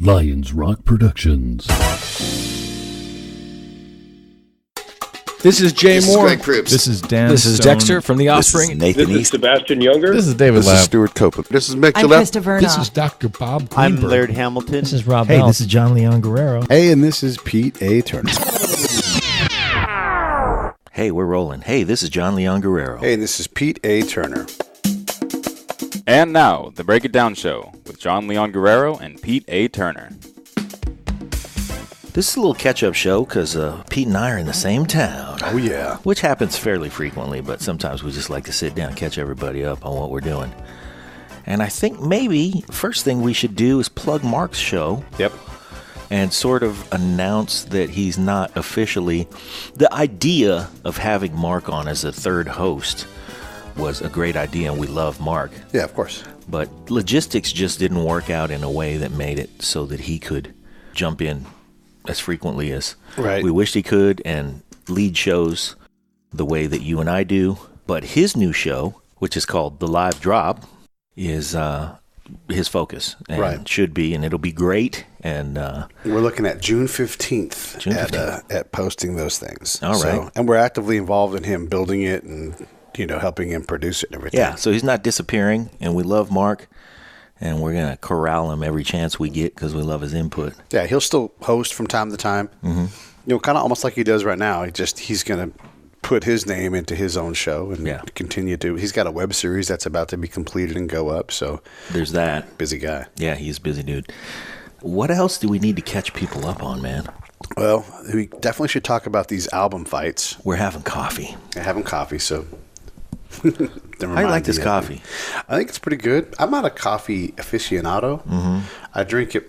Lions Rock Productions. This is Jay Moore. Greg Proops. This is Dan This is Stone. Dexter from The Offspring. This is Nathan This is East. Sebastian Younger. This is David This Lapp. is Stuart Copeland. This is Mick I'm Gillette. Christopher This Knopf. is Dr. Bob I'm Greenberg. Laird Hamilton. This is Rob Hey, Bell. this is John Leon Guerrero. Hey, and this is Pete A. Turner. Hey, we're rolling. Hey, this is John Leon Guerrero. Hey, and this is Pete A. Turner. And now, the Break It Down Show with John Leon Guerrero and Pete A. Turner. This is a little catch-up show because Pete and I are in the same town. Oh, yeah. Which happens fairly frequently, but sometimes we just like to sit down and catch everybody up on what we're doing. And I think maybe first thing we should do is plug Mark's show. Yep. And sort of announce that he's not officially... The idea of having Mark on as a third host was a great idea, and we love Mark. Yeah, of course. But logistics just didn't work out in a way that made it so that he could jump in as frequently as we wished he could and lead shows the way that you and I do. But his new show, which is called The Live Drop, is his focus and should be, and it'll be great. And we're looking at June 15th, at posting those things. All right. And we're actively involved in him building it and, helping him produce it and everything. Yeah, so he's not disappearing, and we love Mark. And we're going to corral him every chance we get because we love his input. Yeah, he'll still host from time to time. Mm-hmm. Kind of almost like he does right now. He's going to put his name into his own show and continue to. He's got a web series that's about to be completed and go up. So there's that. Busy guy. Yeah, he's a busy dude. What else do we need to catch people up on, man? Well, we definitely should talk about these album fights. We're having coffee. So... I like this coffee. I think it's pretty good. I'm not a coffee aficionado. Mm-hmm. I drink it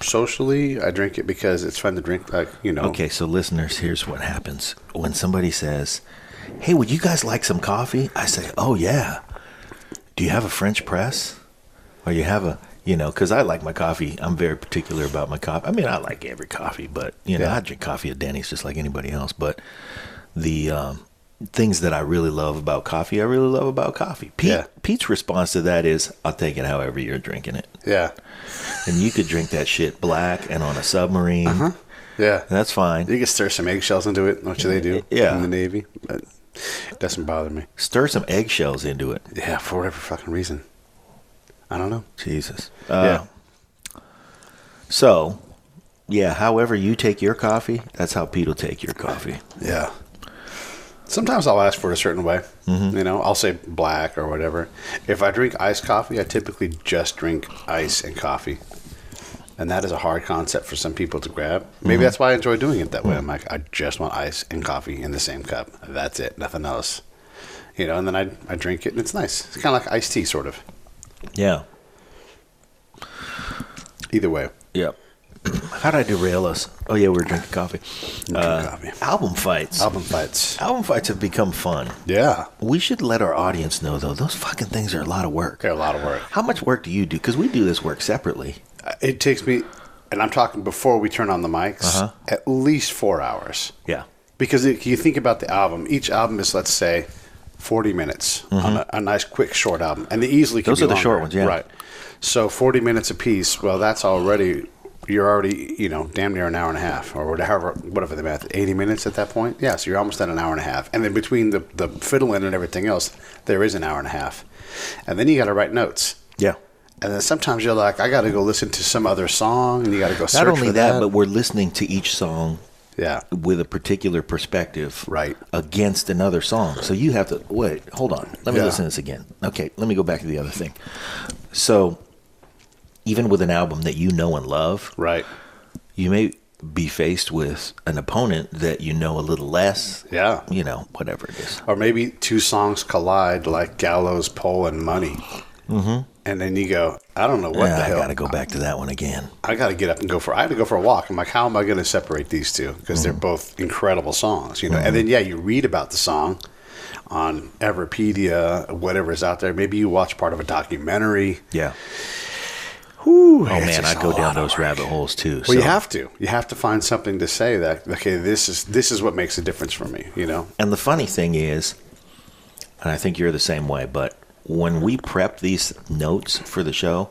socially. I drink it because it's fun to drink, Okay, so listeners, here's what happens. When somebody says, hey, would you guys like some coffee? I say, oh, yeah. Do you have a French press? Or you have a, because I like my coffee. I'm very particular about my coffee. I mean, I like every coffee, but, I drink coffee at Denny's just like anybody else. But the... things that I really love about coffee, I really love about coffee. Pete's response to that is, I'll take it however you're drinking it. Yeah. And you could drink that shit black and on a submarine. Uh-huh. Yeah. That's fine. You can stir some eggshells into it, which they do in the Navy. But it doesn't bother me. Stir some eggshells into it. Yeah, for whatever fucking reason. I don't know. Jesus. So, however you take your coffee, that's how Pete will take your coffee. Yeah. Sometimes I'll ask for it a certain way. Mm-hmm. I'll say black or whatever. If I drink iced coffee, I typically just drink ice and coffee. And that is a hard concept for some people to grab. Maybe that's why I enjoy doing it that way. I'm like, I just want ice and coffee in the same cup. That's it. Nothing else. And then I drink it, and it's nice. It's kind of like iced tea, sort of. Yeah. Either way. Yep. How did I derail us? Oh, yeah, we're drinking coffee. Album fights. Album fights have become fun. Yeah. We should let our audience know, though, those fucking things are a lot of work. They're a lot of work. How much work do you do? Because we do this work separately. It takes me, and I'm talking before we turn on the mics, at least 4 hours. Yeah. Because you think about the album, each album is, let's say, 40 minutes on a nice, quick, short album. And they easily can be longer. Those are the short ones, yeah. Right. So 40 minutes a piece, well, that's already... You're already, damn near an hour and a half, or whatever the math, 80 minutes at that point. Yeah, so you're almost at an hour and a half. And then between the fiddle in and everything else, there is an hour and a half. And then you got to write notes. Yeah. And then sometimes you're like, I got to go listen to some other song, and you got to go search for that. Not only that, but we're listening to each song with a particular perspective against another song. So you have to, wait, hold on. Let me listen to this again. Okay, let me go back to the other thing. So... even with an album that you know and love, you may be faced with an opponent that you know a little less. Yeah. Whatever it is. Or maybe two songs collide like Gallows, Pole, and Money. Mm-hmm. And then you go, I don't know what the hell. I got to go back to that one again. I got to get up and I had to go for a walk. I'm like, how am I going to separate these two? Because they're both incredible songs, And then, you read about the song on Everpedia, whatever is out there. Maybe you watch part of a documentary. Yeah. Whew, man, I go down those rabbit holes too. Well, so. You have to. You have to find something to say that, okay, this is what makes a difference for me, And the funny thing is, and I think you're the same way, but when we prep these notes for the show,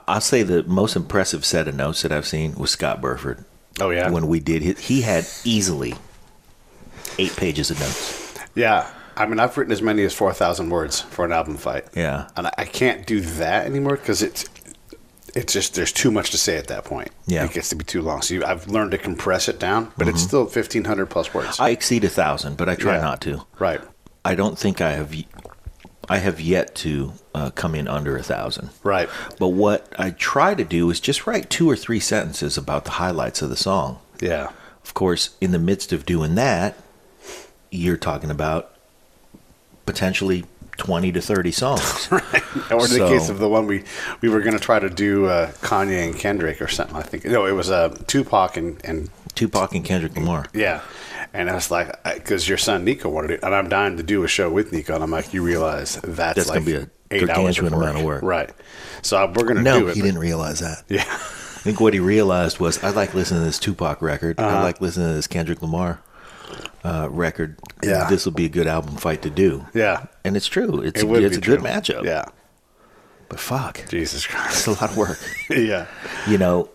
I'll say the most impressive set of notes that I've seen was Scott Burford. Oh, yeah? When we did he had easily 8 pages of notes. Yeah. I mean, I've written as many as 4,000 words for an album fight. Yeah. And I can't do that anymore because it's just, there's too much to say at that point. Yeah. It gets to be too long. So I've learned to compress it down, but it's still 1,500 plus words. I exceed 1,000, but I try not to. Right. I don't think I have yet to come in under 1,000. Right. But what I try to do is just write 2 or 3 sentences about the highlights of the song. Yeah. Of course, in the midst of doing that, you're talking about potentially 20 to 30 songs. Right. Or in the case of the one we were going to try to do Kanye and Kendrick or something, I think. No, it was Tupac and Tupac and Kendrick Lamar. Yeah. And I was like, because your son Nico wanted it, and I'm dying to do a show with Nico, and I'm like, you realize that's like going to be a 8 hours gargantuan amount of work. Right. So we're going to No, do it. he didn't realize that. Yeah. I think what he realized was, I like listening to this Tupac record. I like listening to this Kendrick Lamar record. Yeah. This will be a good album fight to do. Yeah. And it's true. It's It would a be good true. matchup. Yeah. But fuck, Jesus it's Christ. a lot of work. Yeah. You know,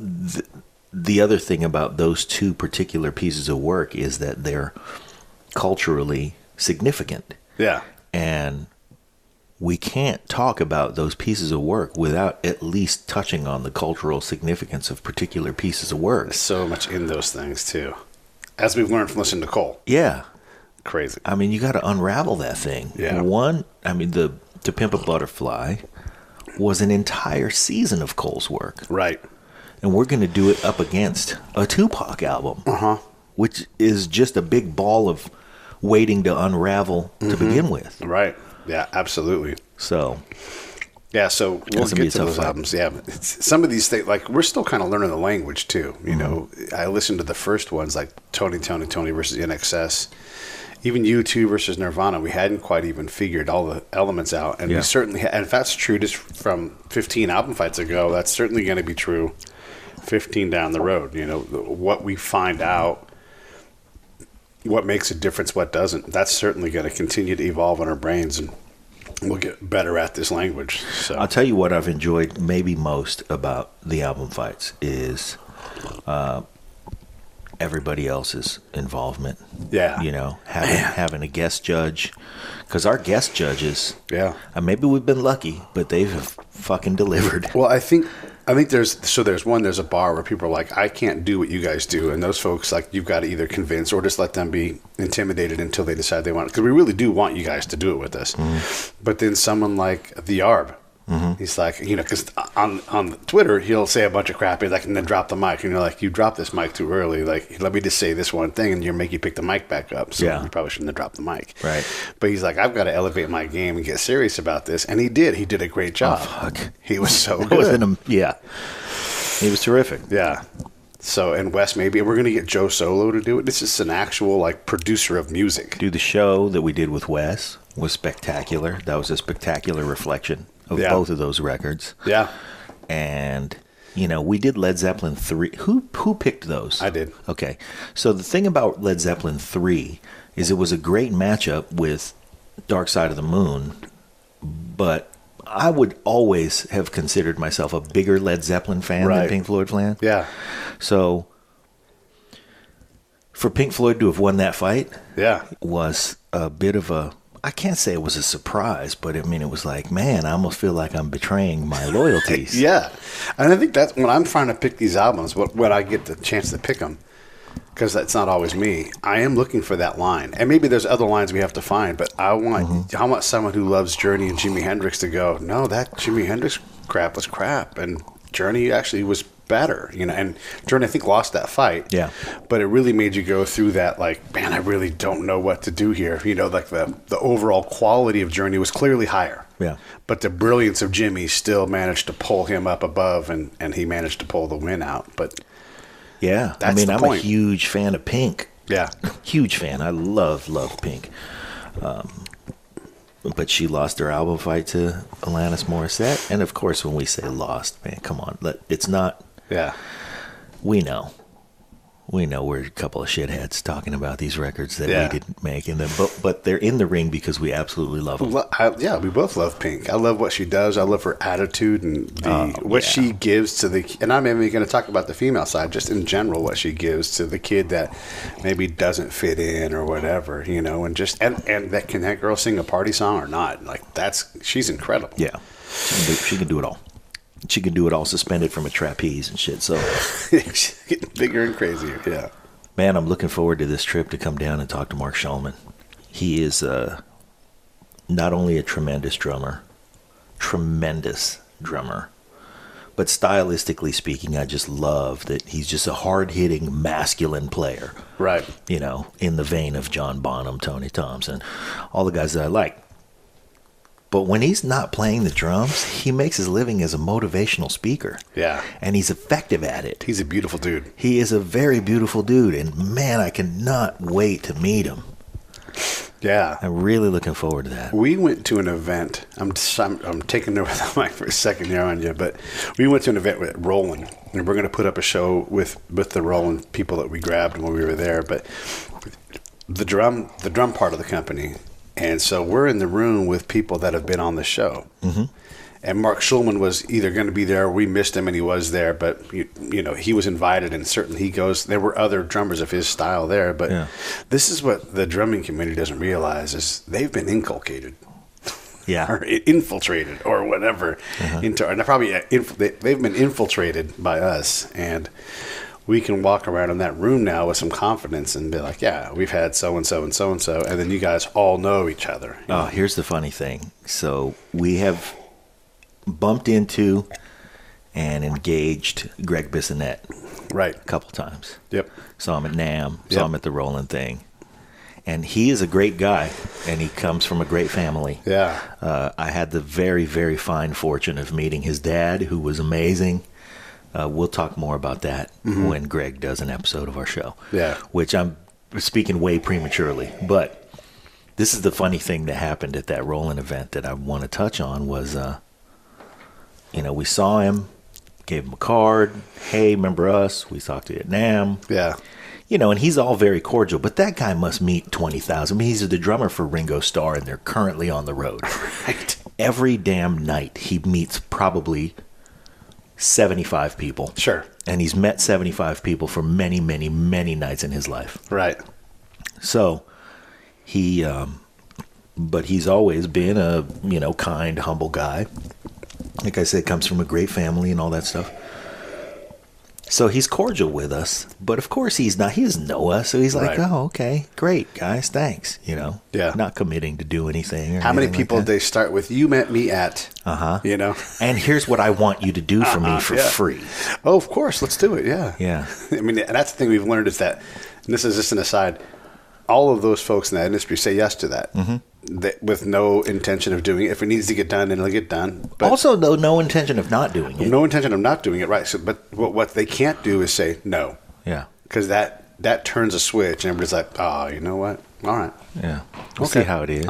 the other thing about those 2 particular pieces of work is that they're culturally significant. Yeah. And we can't talk about those pieces of work without at least touching on the cultural significance of particular pieces of work. There's so much in those things, too. As we've learned from listening to Cole. Yeah. Crazy. I mean, you got to unravel that thing. Yeah. The To Pimp a Butterfly was an entire season of Cole's work. Right. And we're going to do it up against a Tupac album, which is just a big ball of waiting to unravel to begin with. Right. Yeah, absolutely. So, yeah, so we'll gonna be a get to tough those fight. albums. Yeah, some of these things, like, we're still kind of learning the language, too. You know, I listened to the first ones, like Tony versus NXS. Even U2 versus Nirvana, we hadn't quite even figured all the elements out. And we certainly, and if that's true just from 15 album fights ago, that's certainly going to be true 15 down the road. You know, what we find out, what makes a difference, what doesn't, that's certainly going to continue to evolve in our brains, and we'll get better at this language. So I'll tell you what I've enjoyed maybe most about the album fights is everybody else's involvement. Yeah. You know, having a guest judge. Because our guest judges, yeah. Maybe we've been lucky, but they've fucking delivered. Well, I think there's a bar where people are like, I can't do what you guys do, and those folks, like, you've got to either convince or just let them be intimidated until they decide they want it, because we really do want you guys to do it with us. But then someone like the Arb, he's like, you know, because on Twitter he'll say a bunch of crap, like, and then drop the mic, and you're like, you dropped this mic too early, like, let me just say this one thing, and make you pick the mic back up, so you probably shouldn't have dropped the mic. Right. But he's like, I've got to elevate my game and get serious about this, and he did a great job. Oh, fuck. He was so good. He was terrific. Yeah. So, and Wes, maybe we're going to get Joe Solo to do it. This is an actual, like, producer of music. Dude, the show that we did with Wes was spectacular. That was a spectacular reflection of both of those records. Yeah. And, you know, we did Led Zeppelin 3. Who picked those? I did. Okay. So the thing about Led Zeppelin 3 is it was a great matchup with Dark Side of the Moon, but I would always have considered myself a bigger Led Zeppelin fan than Pink Floyd fan. Yeah. So for Pink Floyd to have won that fight was a bit of a, I can't say it was a surprise, but I mean, it was like, man, I almost feel like I'm betraying my loyalties. Yeah. And I think that's when I'm trying to pick these albums, when I get the chance to pick them, because that's not always me, I am looking for that line. And maybe there's other lines we have to find, but I want someone who loves Journey and Jimi Hendrix to go, no, that Jimi Hendrix crap was crap, and Journey actually was better, you know. And Journey, I think, lost that fight. Yeah. But it really made you go through that, like, man, I really don't know what to do here. You know, like the overall quality of Journey was clearly higher. Yeah. But the brilliance of Jimmy still managed to pull him up above, and he managed to pull the win out. But yeah, that's the I'm point. a huge fan of Pink. Yeah. Huge fan. I love Pink. But she lost her album fight to Alanis Morissette. And of course, when we say lost, man, come on. It's not. Yeah. We know. we know we're a couple of shitheads talking about these records that Yeah. we didn't make, and but they're in the ring because we absolutely love them. Well, yeah, we both love Pink. I love what she does. I love her attitude and what she gives to the. And I'm even going to talk about the female side, just in general, what she gives to the kid that maybe doesn't fit in or whatever, and and that girl sing a party song or not? Like she's incredible. Yeah, she can do it all. She can do it all suspended from a trapeze and shit. So, She's getting bigger and crazier. Yeah. man, I'm looking forward to this trip to come down and talk to Mark Shulman. He is not only a tremendous drummer, but stylistically speaking, I just love that he's just a hard-hitting, masculine player. Right. In the vein of John Bonham, Tony Thompson, all the guys that I like. But when he's not playing the drums, he makes his living as a motivational speaker. Yeah. And he's effective at it. He's a beautiful dude. He is a very beautiful dude. And man, I cannot wait to meet him. Yeah. I'm really looking forward to that. We went to an event. I'm taking over the mic for a second here on you, but we went to an event with Roland, and we're going to put up a show with the Roland people that we grabbed when we were there. But the drum part of the company, and so we're in the room with people that have been on the show. Mm-hmm. And Mark Shulman was either going to be there, or we missed him, and he was there. But he was invited, and certainly he goes. There were other drummers of his style there, but This is what the drumming community doesn't realize: is they've been inculcated, or infiltrated, or whatever. Into, and they've been infiltrated by us, and we can walk around in that room now with some confidence and be like, "Yeah, we've had so and so and so and so," and then you guys all know each other. Oh, here's the funny thing. So we have bumped into and engaged Greg Bissonette right a couple times. Yep. Saw him at NAMM, saw him at the Roland thing. And he is a great guy, and he comes from a great family. Yeah. I had the very, very fine fortune of meeting his dad, who was amazing. We'll talk more about that when Greg does an episode of our show. Yeah. Which I'm speaking way prematurely. But this is the funny thing that happened at that Roland event that I want to touch on was, we saw him, gave him a card. Hey, remember us? We talked to you at NAMM. Yeah. And he's all very cordial, but that guy must meet 20,000. I mean, he's the drummer for Ringo Starr, and they're currently on the road. Right. Every damn night, he meets probably 75 people. Sure. And he's met 75 people for many, many, many nights in his life. Right. So, but he's always been a, kind, humble guy. Like I said, comes from a great family and all that stuff. So he's cordial with us, but of course he's not. He doesn't know us, so he's like, Right. "Oh, okay, great, guys, thanks." Yeah. Not committing to do anything. Or How many anything people like that. they start with? You met me at. And here's what I want you to do for me for free. Oh, of course, let's do it. Yeah. Yeah. I mean, and that's the thing we've learned is that, and this is just an aside, all of those folks in that industry say yes to that, with no intention of doing it. If it needs to get done, then it'll get done. But Also, though, no intention of not doing it. no intention of not doing it, right? So, but what they can't do is say no, Yeah. because that turns a switch, and everybody's like, "Oh, you know what? All right." Yeah. We'll Okay. see how it is.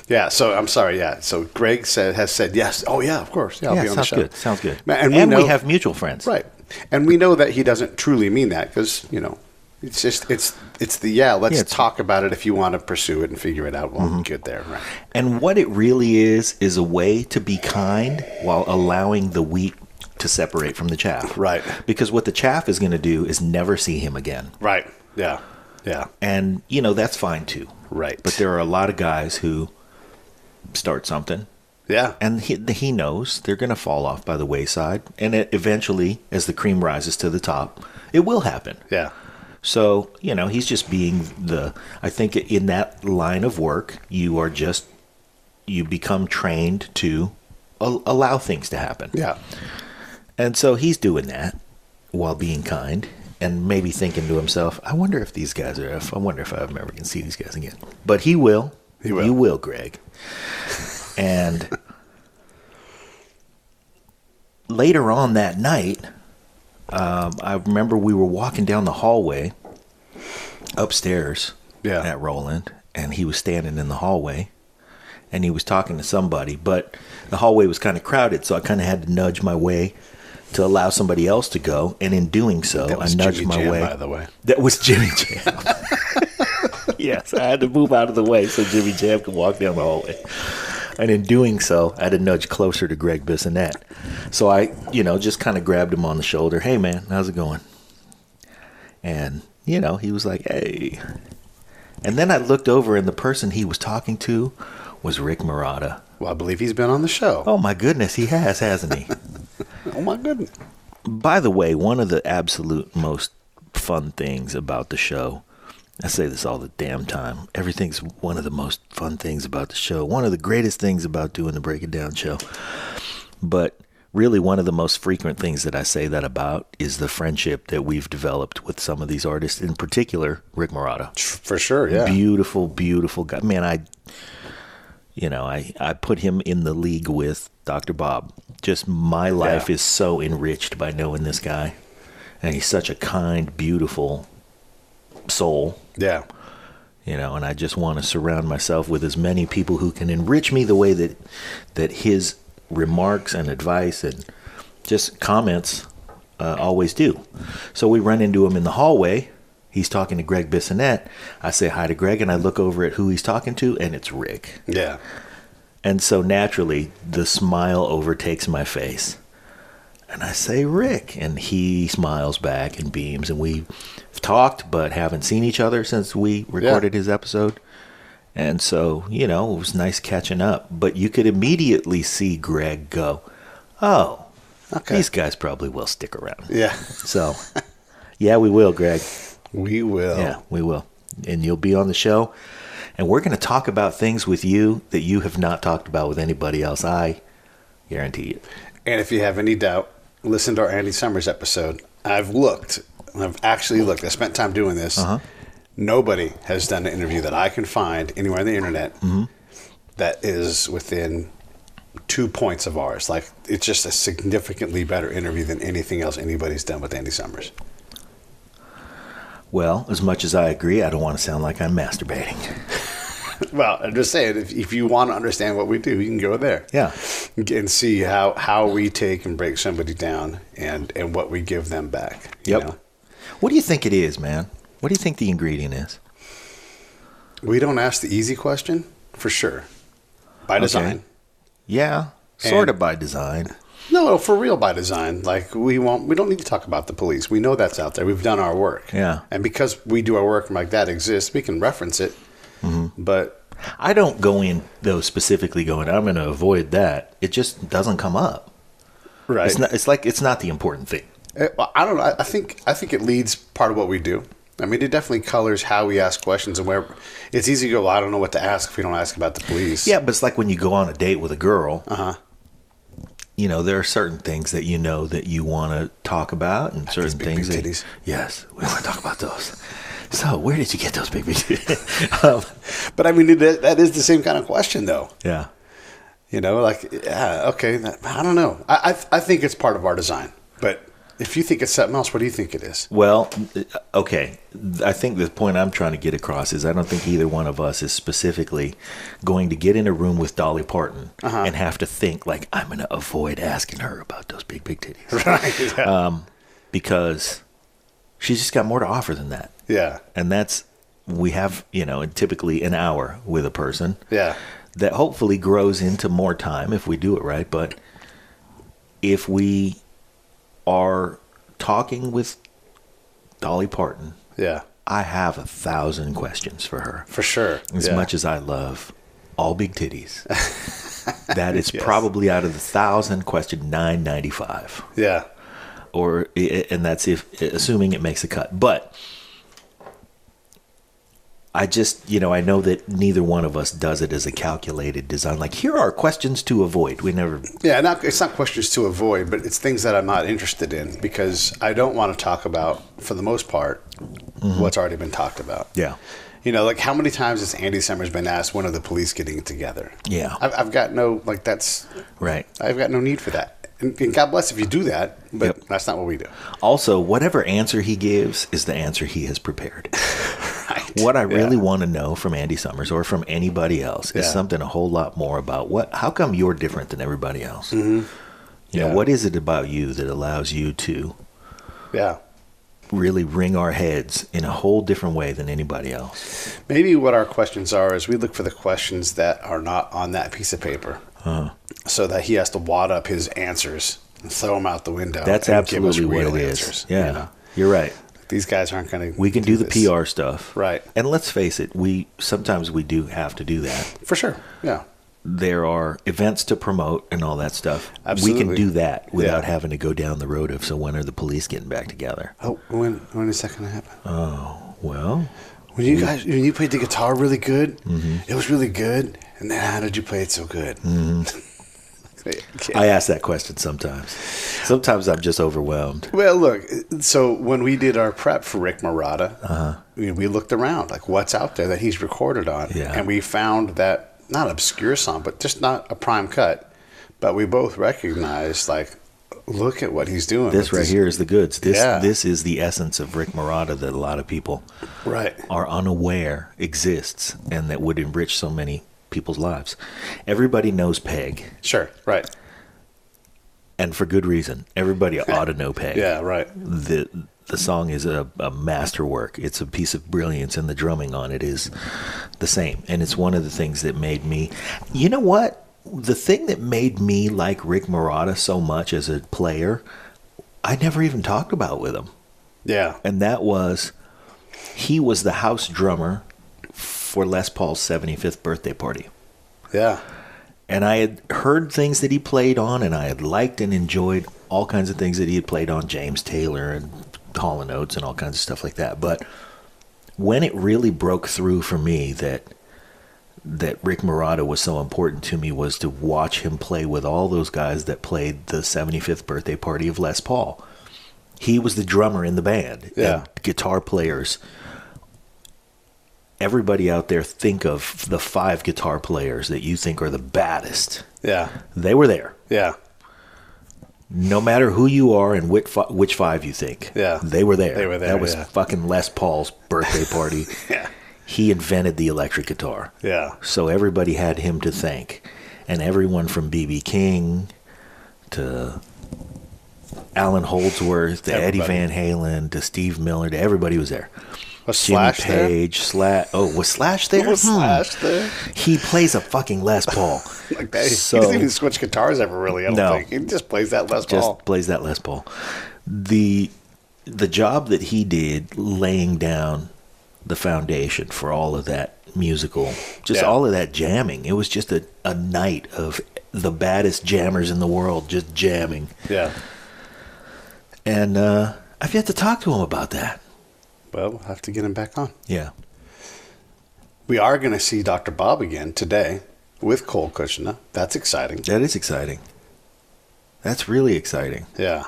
Yeah. So I'm sorry. Yeah. So Greg has said yes. Oh yeah, of course. Yeah, I'll Yeah, be on the sounds show. good. Sounds good. And And, we we know- have mutual friends. Right. And we know that he doesn't truly mean that because, it's just, let's it's- talk about it if you want to pursue it and figure it out. We'll get there. Right. And what it really is a way to be kind while allowing the wheat to separate from the chaff. Right. Because what the chaff is going to do is never see him again. Right. Yeah. Yeah. And, that's fine too. Right. But there are a lot of guys who start something, Yeah. and he knows they're going to fall off by the wayside. And eventually, as the cream rises to the top, it will happen. Yeah. So, he's just being I think in that line of work, you become trained to allow things to happen. Yeah. And so he's doing that while being kind and maybe thinking to himself, I wonder if these guys I wonder if I'm ever going to see these guys again. But he will. He will. You will, Greg. And later on that night, I remember we were walking down the hallway upstairs at Roland, and he was standing in the hallway, and he was talking to somebody, but the hallway was kind of crowded, so I kind of had to nudge my way to allow somebody else to go, and in doing so, That was I nudged Jimmy my Jam, way. by the way. That was Jimmy Jam. Yes, I had to move out of the way so Jimmy Jam could walk down the hallway. And in doing so, I had to nudge closer to Greg Bissonette. So I, just kind of grabbed him on the shoulder. Hey, man, how's it going? And, he was like, hey. And then I looked over, and the person he was talking to was Rick Marotta. Well, I believe he's been on the show. Oh, my goodness, he has, hasn't he? Oh, my goodness. By the way, one of the absolute most fun things about the show, I say this all the damn time, everything's one of the most fun things about the show, one of the greatest things about doing the Break It Down show. But really one of the most frequent things that I say that about is the friendship that we've developed with some of these artists, in particular, Rick Marotta. For sure, yeah. Beautiful, beautiful guy. Man, I put him in the league with Dr. Bob. Just my life is so enriched by knowing this guy. And he's such a kind, beautiful soul. Yeah. And I just want to surround myself with as many people who can enrich me the way that his remarks and advice and just comments always do. So we run into him in the hallway. He's talking to Greg Bissonette. I say hi to Greg, and I look over at who he's talking to, and it's Rick. Yeah. And so naturally, the smile overtakes my face. And I say, Rick. And he smiles back and beams. And we've talked, but haven't seen each other since we recorded his episode. And so, it was nice catching up. But you could immediately see Greg go, oh, okay, these guys probably will stick around. Yeah. So, yeah, we will, Greg. We will. Yeah, we will. And you'll be on the show. And we're going to talk about things with you that you have not talked about with anybody else. I guarantee you. And if you have any doubt, listen to our Andy Summers episode. I've actually looked. I spent time doing this. Uh-huh. Nobody has done an interview that I can find anywhere on the internet that is within 2 points of ours. Like, it's just a significantly better interview than anything else anybody's done with Andy Summers. Well, as much as I agree, I don't want to sound like I'm masturbating. Well, I'm just saying, if you want to understand what we do, you can go there. Yeah. And see how we take and break somebody down and what we give them back. Yep. What do you think it is, man? What do you think the ingredient is? We don't ask the easy question, for sure. By design. Yeah, sort of by design. No, for real by design. Like, we don't need to talk about the police. We know that's out there. We've done our work. Yeah. And because we do our work and like that exists, we can reference it. Mm-hmm. But I don't go in, though, specifically going, I'm going to avoid that. It just doesn't come up. Right. It's not the important thing. I don't know. I think it leads part of what we do. I mean, it definitely colors how we ask questions and where it's easy to go, well, I don't know what to ask if we don't ask about the police. Yeah, but it's like when you go on a date with a girl. Uh-huh. There are certain things that that you want to talk about, and certain things big titties. Yes, we want to talk about those. So, where did you get those big titties? But I mean, that is the same kind of question, though. Yeah. Okay, I don't know. I think it's part of our design, but if you think it's something else, what do you think it is? Well, okay. I think the point I'm trying to get across is I don't think either one of us is specifically going to get in a room with Dolly Parton and have to think like, I'm going to avoid asking her about those big titties. Right. Yeah. Because she's just got more to offer than that. Yeah. And we have, typically an hour with a person. Yeah. That hopefully grows into more time if we do it right. But if we are talking with Dolly Parton, I have 1,000 questions for her. For sure. As much as I love all big titties, that is probably out of the 1,000 question 995. Yeah. And that's assuming it makes a cut. But I just, I know that neither one of us does it as a calculated design. Like, here are questions to avoid. We never. Yeah, it's not questions to avoid, but it's things that I'm not interested in because I don't want to talk about, for the most part, what's already been talked about. Yeah. Like, how many times has Andy Summers been asked, when are the police getting together? Yeah. I've got no, that's. Right. I've got no need for that. And God bless if you do that, but that's not what we do. Also, whatever answer he gives is the answer he has prepared. Right. What I really want to know from Andy Summers or from anybody else is something a whole lot more about how come you're different than everybody else? Mm-hmm. You know, what is it about you that allows you to really ring our heads in a whole different way than anybody else? Maybe what our questions are is we look for the questions that are not on that piece of paper, so that he has to wad up his answers and throw them out the window. That's and absolutely give us what real it answers, is. Yeah, you know? You're right. These guys aren't going to. We can do the this. PR stuff, right? And let's face it, sometimes we do have to do that for sure. Yeah. There are events to promote and all that stuff. Absolutely. We can do that without having to go down the road of, so when are the police getting back together? Oh, when is that going to happen? Oh, well. When you played the guitar really good, it was really good. And then how did you play it so good? I ask that question sometimes. Sometimes I'm just overwhelmed. Well, look, so when we did our prep for Rick Marotta, we looked around, like what's out there that he's recorded on. Yeah. And we found that, not an obscure song, but just not a prime cut. But we both recognized, like, look at what he's doing. This right here is the goods. This is the essence of Rick Marotta that a lot of people are unaware exists and that would enrich so many people's lives. Everybody knows Peg. Sure, right. And for good reason. Everybody ought to know Peg. Yeah, right. The song is a masterwork. It's a piece of brilliance, and the drumming on it is the same. And it's one of the things that made me... You know what? The thing that made me like Rick Marotta so much as a player, I never even talked about with him. Yeah. And that was, he was the house drummer for Les Paul's 75th birthday party. Yeah. And I had heard things that he played on, and I had liked and enjoyed all kinds of things that he had played on, James Taylor and Hall & Oates and all kinds of stuff like that. But when it really broke through for me that Rick Marotta was so important to me was to watch him play with all those guys that played the 75th birthday party of Les Paul. He was the drummer in the band. Yeah. And guitar players. Everybody out there, think of the 5 guitar players that you think are the baddest. Yeah. They were there. Yeah. No matter who you are and which 5 you think. Yeah. They were there. They were there, That was fucking Les Paul's birthday party. Yeah. He invented the electric guitar. Yeah. So everybody had him to thank. And everyone from B.B. King to Alan Holdsworth to Eddie Van Halen to Steve Miller to everybody was there. Was Jimmy Slash Page, Slash. Oh, was Slash there? Was Slash there? He plays a fucking Les Paul. Like that. He doesn't even switch guitars ever, really, I don't think. He just plays that Les Paul. Just plays that Les Paul. The job that he did laying down the foundation for all of that musical, just all of that jamming. It was just a night of the baddest jammers in the world just jamming. Yeah. And I've yet to talk to him about that. Well, we'll have to get him back on. Yeah. We are going to see Dr. Bob again today with Cole Kushner. That's exciting. That is exciting. That's really exciting. Yeah.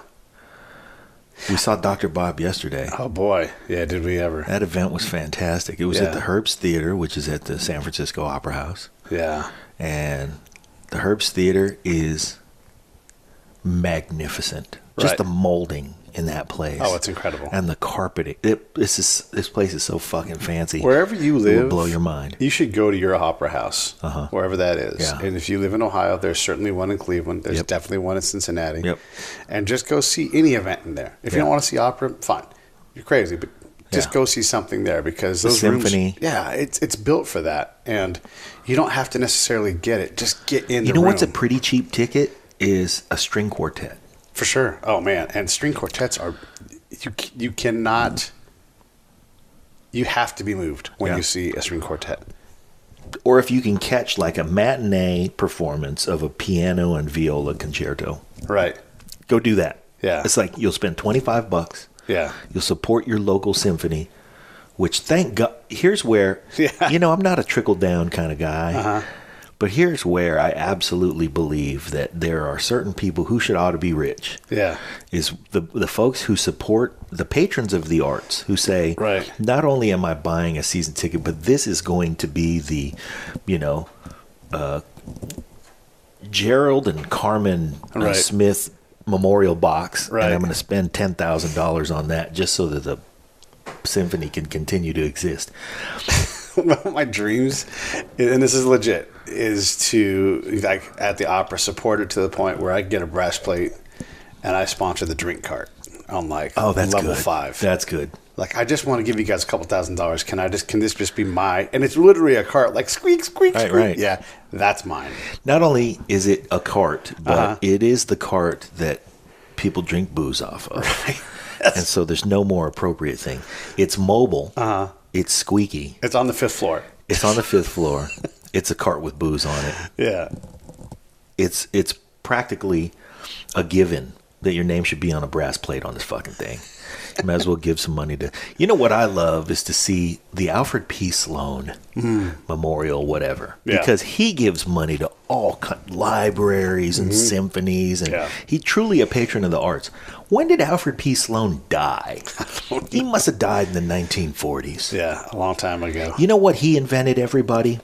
We saw Dr. Bob yesterday. Oh, boy. Yeah, did we ever. That event was fantastic. It was at the Herbst Theater, which is at the San Francisco Opera House. Yeah. And the Herbst Theater is magnificent. Just the molding in that place. Oh, it's incredible. And the carpeting. This place is so fucking fancy. Wherever you live, it will blow your mind. You should go to your opera house, wherever that is. Yeah. And if you live in Ohio, there's certainly one in Cleveland. There's definitely one in Cincinnati. Yep. And just go see any event in there. If you don't want to see opera, fine. You're crazy, but just go see something there because those symphony. Rooms, it's built for that. And you don't have to necessarily get it. Just get in the room. You know what's a pretty cheap ticket is a string quartet. For sure. Oh, man. And string quartets are... You cannot... You have to be moved when you see a string quartet. Or if you can catch like a matinee performance of a piano and viola concerto. Right. Go do that. Yeah. It's like you'll spend $25. Yeah. You'll support your local symphony, which thank God... Here's where... You know, I'm not a trickle-down kind of guy. But here's where I absolutely believe that there are certain people who ought to be rich. Yeah. Is the folks who support the patrons of the arts who say, not only am I buying a season ticket, but this is going to be the, Gerald and Carmen Smith memorial box. And I'm going to spend $10,000 on that just so that the symphony can continue to exist. one of my dreams, and this is legit, is to, like, at the opera, support it to the point where I get a brass plate and I sponsor the drink cart on, like, that's level good. 5. That's good. Like, I just want to give you guys a couple $1,000s. Can this just be my, and it's literally a cart, like, squeak, squeak, Right, squeak. right. Yeah, that's mine. Not only is it a cart, but it is the cart that people drink booze off of. Right. And so there's no more appropriate thing. It's mobile. It's squeaky. It's on the 5th floor. It's on the 5th floor. It's a cart with booze on it. Yeah. It's practically a given that your name should be on a brass plate on this fucking thing. You might as well give some money to... You know what I love is to see the Alfred P. Sloan Memorial, whatever. Yeah. Because he gives money to all libraries and symphonies, and he's truly a patron of the arts. When did Alfred P. Sloan die? He must have died in the 1940s. Yeah, a long time ago. You know what he invented, everybody?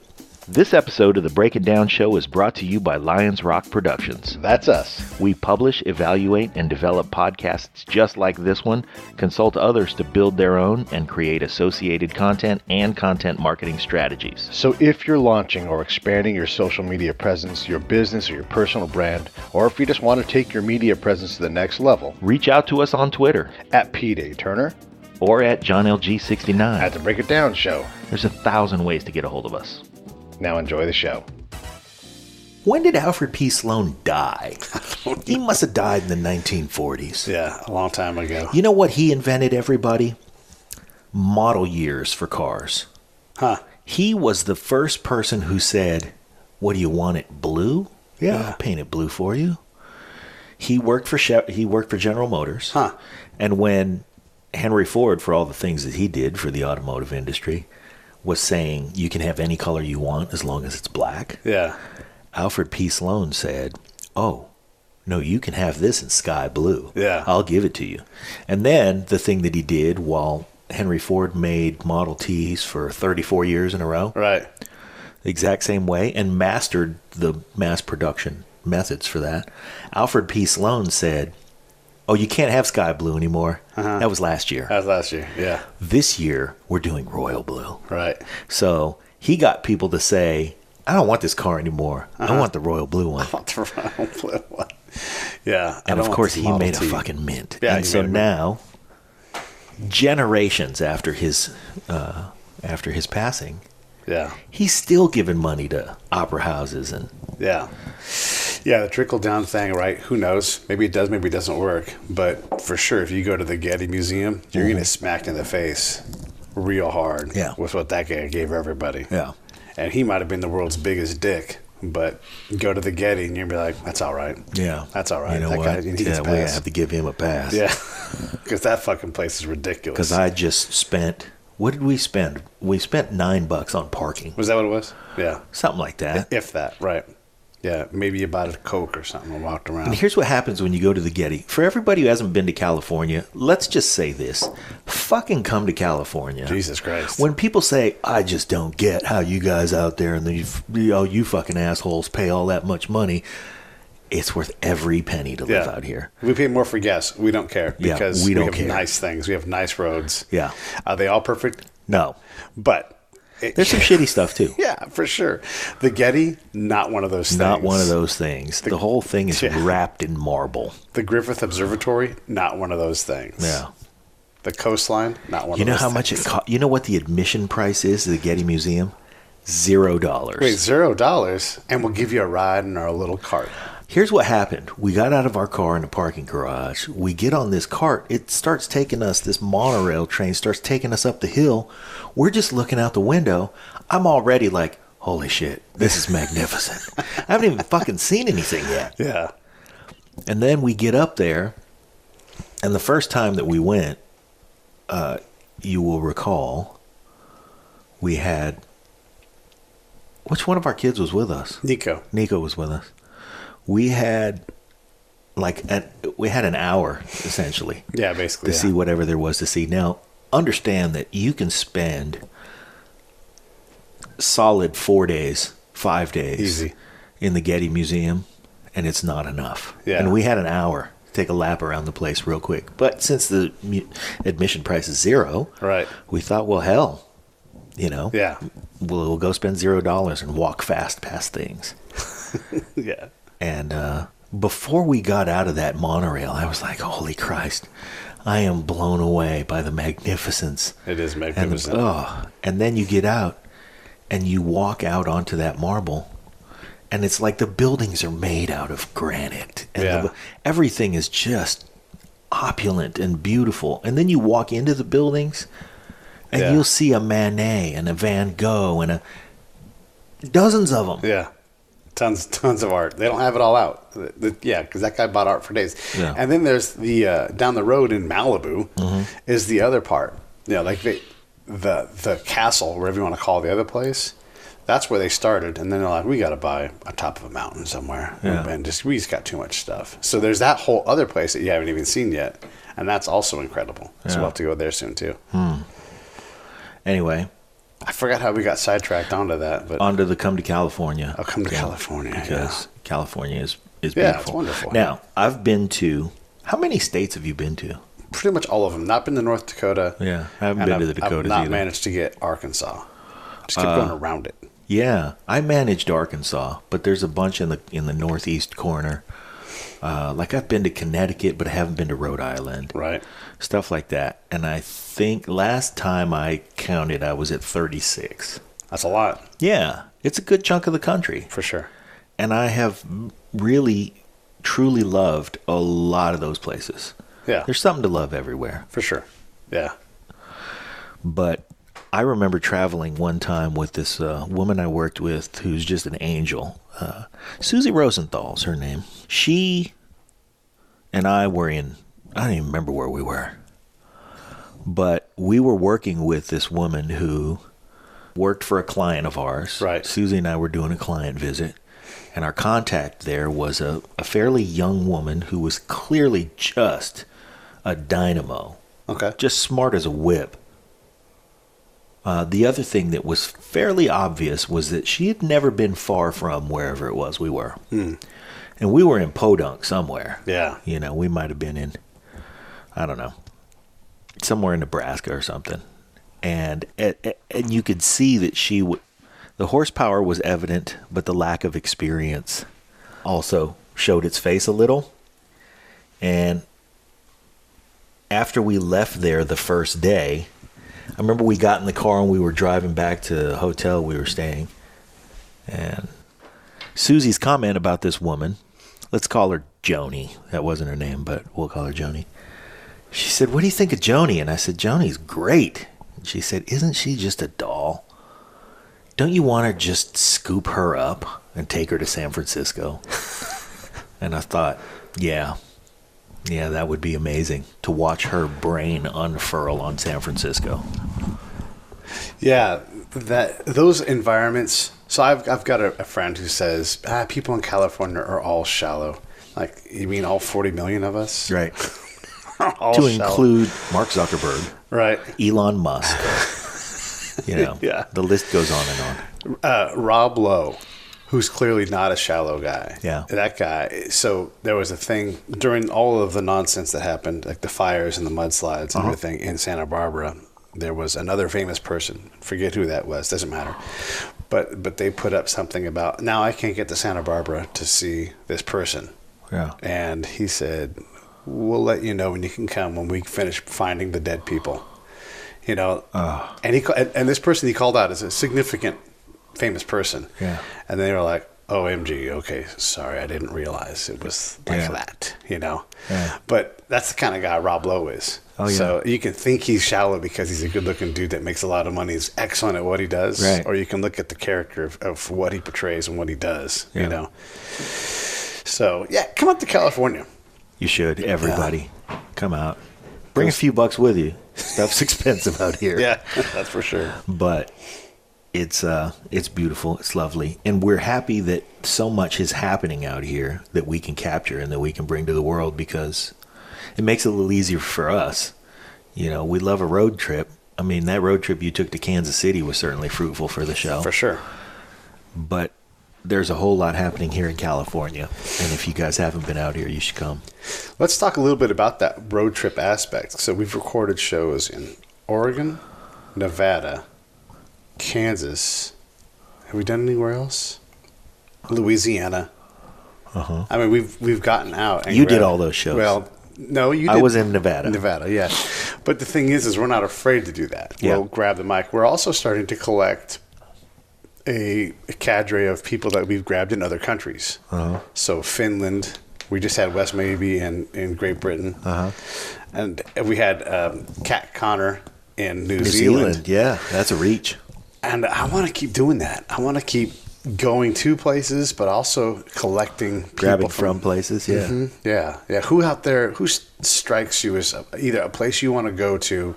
This episode of the Break It Down Show is brought to you by Lions Rock Productions. That's us. We publish, evaluate, and develop podcasts just like this one, consult others to build their own, and create associated content and content marketing strategies. So if you're launching or expanding your social media presence, your business, or your personal brand, or if you just want to take your media presence to the next level, Reach out to us on Twitter at P. Turner, or at JohnLG69. at the Break It Down Show. There's 1,000 ways to get a hold of us. Now enjoy the show. When did Alfred P. Sloan die? He must have died in the 1940s. Yeah, a long time ago. You know what he invented, everybody? Model years for cars. Huh. He was the first person who said, "What do you want it blue? Yeah, I'll paint it blue for you." He worked for General Motors. Huh. And when Henry Ford, for all the things that he did for the automotive industry, was saying you can have any color you want as long as it's black, Yeah. Alfred P. Sloan said, "Oh, no, you can have this in sky blue. Yeah. I'll give it to you." And then the thing that he did while Henry Ford made Model Ts for 34 years in a row, Right. the exact same way, and mastered the mass production methods for that, Alfred P. Sloan said, "Oh, you can't have sky blue anymore." That was last year. That was last year. Yeah. This year, we're doing royal blue. Right. So he got people to say, "I don't want this car anymore. I want the royal blue one." Yeah. And of course, he made a fucking mint. Yeah, and he so made a mint. now, generations after his passing, Yeah. he's still giving money to opera houses and Yeah. Yeah, the trickle down thing, right? Who knows? Maybe it does, maybe it doesn't work. But for sure, if you go to the Getty Museum, you're going to get smacked in the face real hard with what that guy gave everybody. yeah. And he might have been the world's biggest dick, but go to the Getty and you'll be like, that's all right. Yeah. That's all right. You know that what? guy, he gets Yeah, a we pass. have to give him a pass. Yeah. Because that fucking place is ridiculous. Because I just spent, what did we spend? We spent $9 on parking. Was that what it was? Yeah. Something like that. If that, right. Yeah, maybe you bought a Coke or something and walked around. And here's what happens when you go to the Getty. For everybody who hasn't been to California, let's just say this. Fucking come to California. Jesus Christ. When people say, "I just don't get how you guys out there and you fucking assholes pay all that much money," it's worth every penny to live out here. We pay more for gas. We don't care because we don't have care. nice things. We have nice roads. Yeah. Are they all perfect? No. But There's some shitty stuff too. Yeah, for sure. The Getty, not one of those things. Not one of those things. The whole thing is wrapped in marble. The Griffith Observatory, not one of those things. Yeah. The coastline, not one of those things. You know how much it costs? You know what the admission price is to the Getty Museum? $0. Wait, $0? And we'll give you a ride in our little cart. Here's what happened. We got out of our car in the parking garage. We get on this cart. It starts taking us, this monorail train starts taking us up the hill. We're just looking out the window. I'm already like, holy shit, this is magnificent. I haven't even fucking seen anything yet. Yeah. And then we get up there, and the first time that we went, you will recall, we had, which one of our kids was with us? Nico. Nico was with us. We had an hour essentially. Yeah, basically. To see whatever there was to see. Now, understand that you can spend solid 4 days, 5 days Easy. in the Getty Museum, and it's not enough. Yeah. And we had an hour to take a lap around the place real quick. But since the admission price is $0, Right. we thought, well, hell, Yeah. We'll go spend $0 and walk fast past things. Yeah. And before we got out of that monorail, I was like, holy Christ, I am blown away by the magnificence. It is magnificent. And then you get out and you walk out onto that marble, and it's like the buildings are made out of granite. And everything is just opulent and beautiful. And then you walk into the buildings, and you'll see a Manet and a Van Gogh and dozens of them. Yeah. Tons of art. They don't have it all out. Because that guy bought art for days. Yeah. And then there's the down the road in Malibu is the other part. Like the castle, whatever you want to call the other place. That's where they started, and then they're like, we got to buy on top of a mountain somewhere, and we just got too much stuff. So there's that whole other place that you haven't even seen yet, and that's also incredible. So we'll have to go there soon too. Anyway, I forgot how we got sidetracked onto that, but onto the Come to California. I'll come to California because California is beautiful. Yeah, it's wonderful. Now, I've been to, how many states have you been to? Pretty much all of them. Not been to North Dakota. Yeah, I haven't been to the Dakotas I've not either. managed to get Arkansas. Just keep going around it. Yeah, I managed Arkansas, but there's a bunch in the northeast corner. Like I've been to Connecticut, but I haven't been to Rhode Island. Right. Stuff like that. And I think last time I counted, I was at 36. That's a lot. Yeah, it's a good chunk of the country. For sure. And I have really, truly loved a lot of those places. Yeah. There's something to love everywhere. For sure. Yeah. But I remember traveling one time with this woman I worked with who's just an angel. Susie Rosenthal's her name. She and I were I don't even remember where we were. But we were working with this woman who worked for a client of ours. Right. Susie and I were doing a client visit. And our contact there was a fairly young woman who was clearly just a dynamo. Okay. Just smart as a whip. The other thing that was fairly obvious was that she had never been far from wherever it was we were. And we were in Podunk somewhere. Yeah. We might have been in, I don't know, somewhere in Nebraska or something. And you could see that the horsepower was evident, but the lack of experience also showed its face a little. And after we left there the first day, I remember we got in the car and we were driving back to the hotel we were staying. And Susie's comment about this woman, let's call her Joni. That wasn't her name, but we'll call her Joni. She said, what do you think of Joni? And I said, Joni's great. And she said, isn't she just a doll? Don't you want to just scoop her up and take her to San Francisco? And I thought, yeah, that would be amazing to watch her brain unfurl on San Francisco. Yeah, those environments. So I've got a friend who says, people in California are all shallow. Like, you mean all 40 million of us? Right. All to shallow. include Mark Zuckerberg, Right. Elon Musk. Yeah. The list goes on and on. Rob Lowe, who's clearly not a shallow guy. Yeah. That guy. So there was a thing during all of the nonsense that happened, like the fires and the mudslides and everything in Santa Barbara. There was another famous person. Forget who that was. Doesn't matter. But they put up something about, now I can't get to Santa Barbara to see this person. Yeah. And he said, we'll let you know when you can come when we finish finding the dead people. And this person he called out is a significant famous person. Yeah. And they were like, OMG, okay, sorry, I didn't realize it was like that, Yeah. But that's the kind of guy Rob Lowe is. Oh, yeah. So you can think he's shallow because he's a good-looking dude that makes a lot of money, is excellent at what he does. Right. Or you can look at the character of what he portrays and what he does, Yeah. So, yeah, come up to California. You should, everybody. Come out. Bring a few bucks with you. Stuff's expensive out here. Yeah, that's for sure. But it's beautiful. It's lovely. And we're happy that so much is happening out here that we can capture and that we can bring to the world, because it makes it a little easier for us. We love a road trip. I mean, that road trip you took to Kansas City was certainly fruitful for the show. For sure. But there's a whole lot happening here in California. And if you guys haven't been out here, you should come. Let's talk a little bit about that road trip aspect. So we've recorded shows in Oregon, Nevada, Kansas. Have we done anywhere else? Louisiana. Uh-huh. I mean, we've gotten out. And You did all those shows. Well, no, you did. I was in Nevada. Nevada, yeah. But the thing is we're not afraid to do that. Yeah. We'll grab the mic. We're also starting to collect a cadre of people that we've grabbed in other countries. Uh-huh. So Finland, we just had Wes Mabey in Great Britain. Uh-huh. And we had Kat Connor in New Zealand. Zealand. Yeah, that's a reach. And I want to keep doing that. I want to keep going to places, but also collecting people Grabbing from places, yeah. Mm-hmm, yeah. Who out there, who strikes you as either a place you want to go to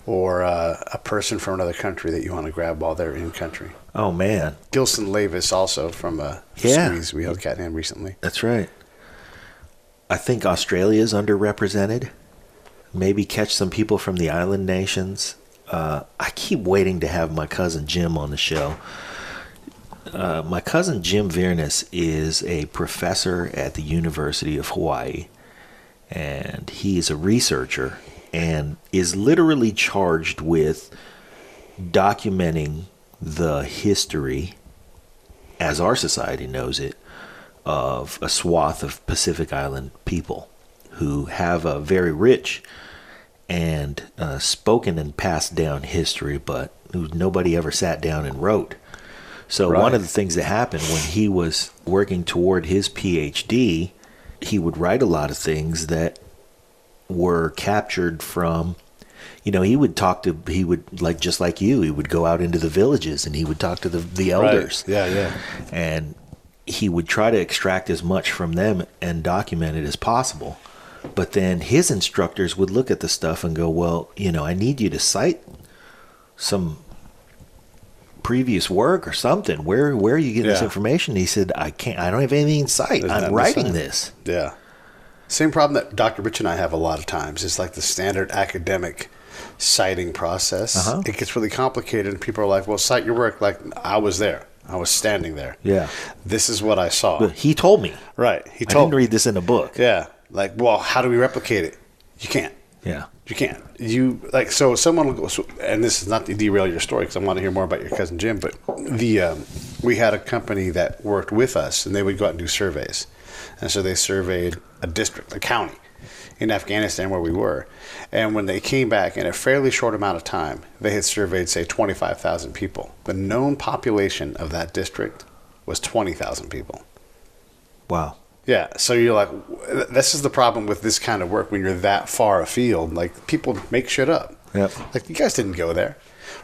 or a person from another country that you want to grab while they're in country? Oh, man. Gilson Lavis also from Squeeze. We held cat him recently. That's right. I think Australia's underrepresented. Maybe catch some people from the island nations. I keep waiting to have my cousin Jim on the show. My cousin Jim Viernes is a professor at the University of Hawaii, and he is a researcher and is literally charged with documenting the history, as our society knows it, of a swath of Pacific Island people who have a very rich and spoken and passed down history, but who nobody ever sat down and wrote. So Right. one of the things that happened when he was working toward his PhD, he would write a lot of things that were captured from, he would like, just like you, he would go out into the villages and he would talk to the elders. Right. Yeah. And he would try to extract as much from them and document it as possible. But then his instructors would look at the stuff and go, well, I need you to cite some previous work or something. Where are you getting this information? He said, I don't have anything in sight. There's I'm nothing writing to cite. this. Yeah. Same problem that Dr. Rich and I have a lot of times. It's like the standard academic citing process. Uh-huh. It gets really complicated and people are like, well, cite your work. Like, I was there. I was standing there. Yeah. This is what I saw. But he told me. Right. I didn't read this in a book. Yeah. Like, well, how do we replicate it? You can't. Yeah. You can't. So someone will go, and this is not to derail your story because I want to hear more about your cousin Jim, but we had a company that worked with us and they would go out and do surveys. And so they surveyed a district, a county in Afghanistan where we were. And when they came back in a fairly short amount of time, they had surveyed, say, 25,000 people. The known population of that district was 20,000 people. Wow. Yeah, so you're like, this is the problem with this kind of work when you're that far afield. Like, people make shit up. Yep. Like, you guys didn't go there.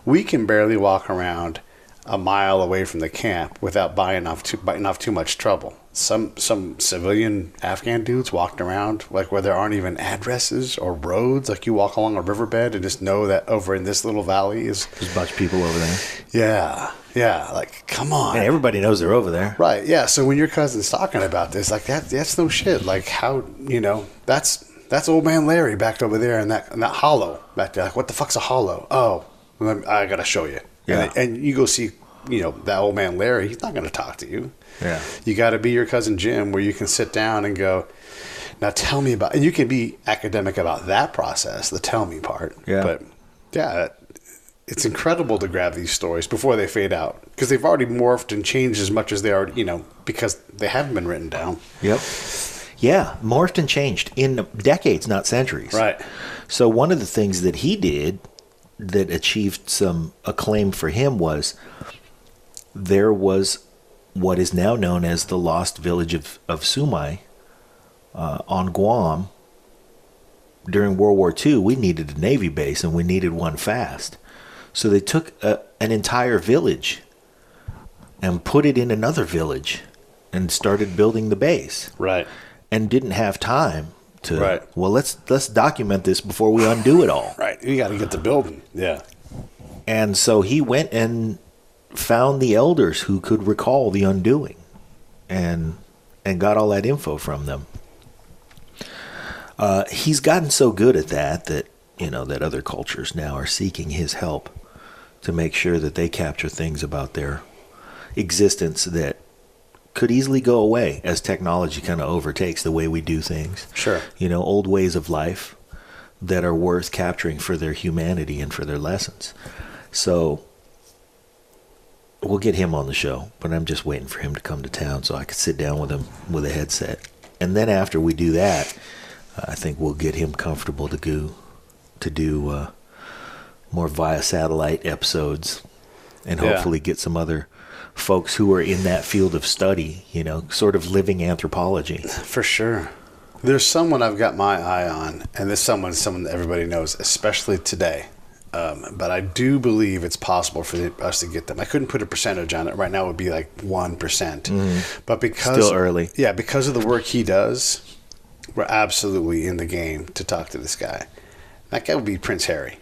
We can barely walk around a mile away from the camp without biting off too much trouble. Some civilian Afghan dudes walked around like where there aren't even addresses or roads. Like, you walk along a riverbed and just know that over in this little valley is... There's a bunch of people over there. Yeah, like, come on. And everybody knows they're over there. Right, yeah. So when your cousin's talking about this, like, that's no shit. Like, how, that's old man Larry back over there in that hollow back there. Like, what the fuck's a hollow? Oh, I gotta show you. Yeah. And you go see, that old man Larry, he's not gonna talk to you. Yeah. You got to be your cousin Jim where you can sit down and go, now tell me about, and you can be academic about that process, the tell me part. Yeah. But yeah, it's incredible to grab these stories before they fade out because they've already morphed and changed as much as they are, because they haven't been written down. Yep. Yeah. Morphed and changed in decades, not centuries. Right. So one of the things that he did that achieved some acclaim for him was there was what is now known as the lost village of Sumai on Guam. During World War II, we needed a Navy base, and we needed one fast. So they took an entire village and put it in another village and started building the base. Right. And didn't have time to, Right. well, let's document this before we undo it all. Right. You got to get the building. Yeah. And so he went and found the elders who could recall the undoing and got all that info from them. He's gotten so good at that other cultures now are seeking his help to make sure that they capture things about their existence that could easily go away as technology kind of overtakes the way we do things. Sure. Old ways of life that are worth capturing for their humanity and for their lessons. So we'll get him on the show, but I'm just waiting for him to come to town so I could sit down with him with a headset. And then after we do that, I think we'll get him comfortable to do more via satellite episodes, and hopefully get some other folks who are in that field of study, sort of living anthropology. For sure. There's someone I've got my eye on, and this someone that everybody knows, especially today. But I do believe it's possible for us to get them. I couldn't put a percentage on it. Right now it would be like 1%. But because... Still early. Yeah, because of the work he does, we're absolutely in the game to talk to this guy. That guy would be Prince Harry.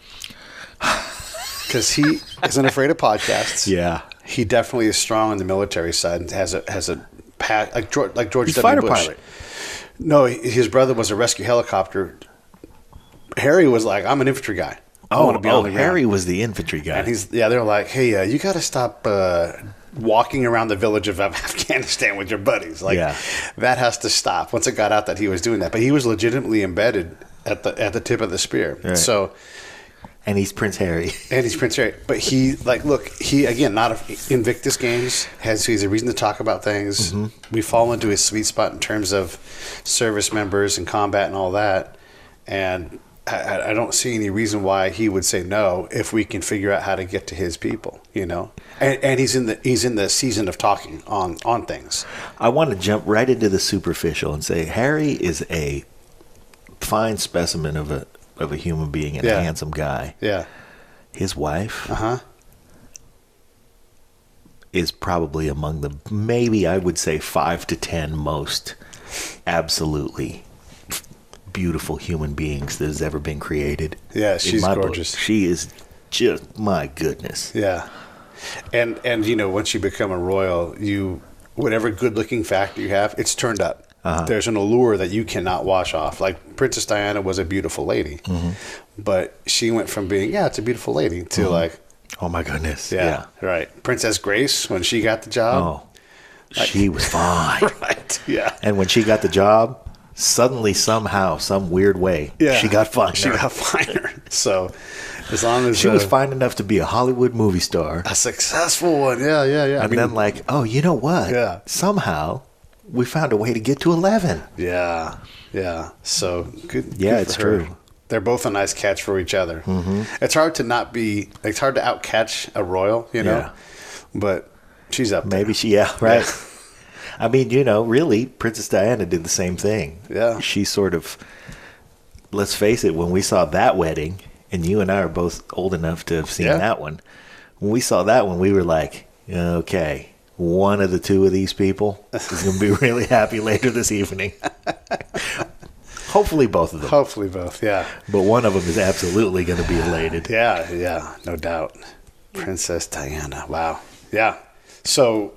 Because he isn't afraid of podcasts. Yeah. He definitely is strong on the military side and has a pack like George He's W. fighter Bush. pilot. No, his brother was a rescue helicopter. Harry was like, I'm an infantry guy. I want to be on the ground. Harry was the infantry guy. And they're like, hey, you got to stop walking around the village of Afghanistan with your buddies. Like, that has to stop. Once it got out that he was doing that, but he was legitimately embedded at the tip of the spear. Right. So, and he's Prince Harry. But he again, not Invictus Games he's a reason to talk about things. Mm-hmm. We fall into his sweet spot in terms of service members and combat and all that, and I don't see any reason why he would say no if we can figure out how to get to his people, And he's in the season of talking on things. I want to jump right into the superficial and say Harry is a fine specimen of a human being and a handsome guy. Yeah. His wife is probably among the, maybe I would say 5 to 10 most absolutely beautiful human beings that has ever been created. Yeah, she's gorgeous. She is just, my goodness. Yeah. And once you become a royal, whatever good looking factor you have, it's turned up. There's an allure that you cannot wash off. Like Princess Diana was a beautiful lady, but she went from being, it's a beautiful lady to like, oh my goodness. Yeah, right. Princess Grace, when she got the job. Oh, she was fine. Right. Yeah. And when she got the job, suddenly, somehow, some weird way, she got finer. So, as long as she was fine enough to be a Hollywood movie star, a successful one, yeah. And then, you know what? Yeah. Somehow, we found a way to get to 11. Yeah. So good. Yeah, good it's for her. true. They're both a nice catch for each other. Mm-hmm. It's hard to outcatch a royal, Yeah. But she's up there. Maybe right. Yeah. I mean, really, Princess Diana did the same thing. Yeah. She sort of, let's face it, when we saw that wedding, and you and I are both old enough to have seen that one, when we saw that one, we were like, okay, one of the two of these people is going to be really happy later this evening. Hopefully both of them. Hopefully both, yeah. But one of them is absolutely going to be elated. Yeah, no doubt. Princess Diana, wow. Yeah. So,